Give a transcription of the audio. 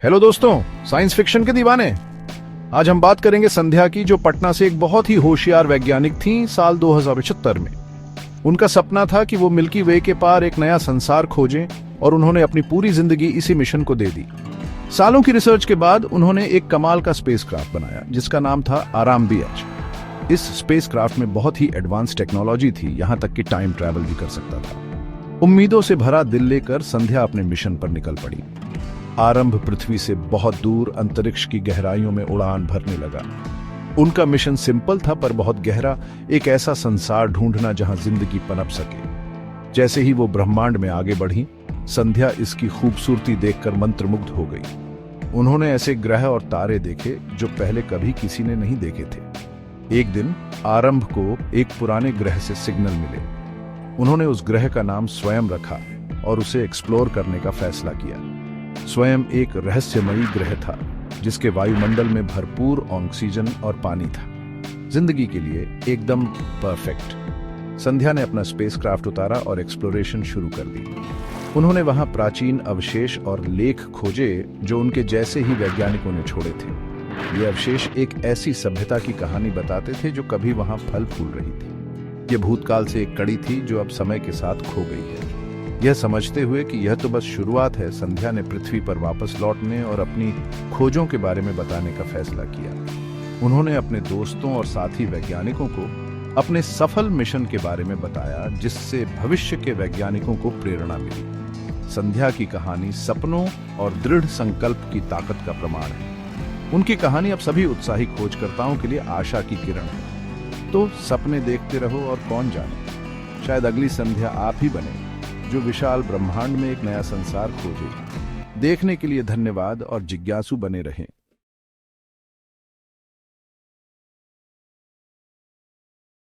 Hello दोस्तों, science fiction के दीवाने। आज हम बात करेंगे संध्या की, जो पटना से एक बहुत ही होशियार वैज्ञानिक थी साल 2075 में। उनका सपना था कि वो मिल्की वे के पार एक नया संसार खोजें और उन्होंने अपनी पूरी जिंदगी इसी मिशन को दे दी। सालों की रिसर्च के बाद उन्होंने एक कमाल का स्पेसक्राफ्ट बनाया जिसका नाम था आराम BH। इस स्पेसक्राफ्ट में बहुत ही एडवांस टेक्नोलॉजी थी, यहां तक कि टाइम ट्रैवल भी कर सकता था। उम्मीदों से भरा दिल लेकर संध्या अपने मिशन पर निकल पड़ी। आरंभ पृथ्वी से बहुत दूर अंतरिक्ष की गहराइयों में उड़ान भरने लगा। उनका मिशन सिंपल था पर बहुत गहरा, एक ऐसा संसार ढूंढना जहां जिंदगी पनप सके। जैसे ही वो ब्रह्मांड में आगे बढ़ी, संध्या इसकी खूबसूरती देखकर मंत्रमुग्ध हो गई। उन्होंने ऐसे ग्रह और तारे देखे जो पहले कभी किसी ने नहीं देखे थे। एक दिन आरंभ को एक पुराने ग्रह से सिग्नल मिले। उन्होंने उस ग्रह का नाम स्वयं रखा और उसे एक्सप्लोर करने का फैसला किया। स्वयं एक रहस्यमयी ग्रह था जिसके वायुमंडल में भरपूर ऑक्सीजन और पानी था, जिंदगी के लिए एकदम परफेक्ट। संध्या ने अपना स्पेसक्राफ्ट उतारा और एक्सप्लोरेशन शुरू कर दी। उन्होंने वहां प्राचीन अवशेष और लेख खोजे जो उनके जैसे ही वैज्ञानिकों ने छोड़े थे। ये अवशेष एक ऐसी सभ्यता की कहानी बताते थे जो कभी वहां फल फूल रही थी। ये भूतकाल से एक कड़ी थी जो अब समय के साथ खो गई है। यह समझते हुए कि यह तो बस शुरुआत है, संध्या ने पृथ्वी पर वापस लौटने और अपनी खोजों के बारे में बताने का फैसला किया। उन्होंने अपने दोस्तों और साथी वैज्ञानिकों को अपने सफल मिशन के बारे में बताया, जिससे भविष्य के वैज्ञानिकों को प्रेरणा मिली। संध्या की कहानी सपनों और दृढ़ संकल्प की ताकत का प्रमाण है। उनकी कहानी अब सभी उत्साही खोजकर्ताओं के लिए आशा की किरण है। तो सपने देखते रहो और कौन जाने, शायद अगली संध्या आप ही बने जो विशाल ब्रह्मांड में एक नया संसार खोजे। देखने के लिए धन्यवाद और जिज्ञासु बने रहें।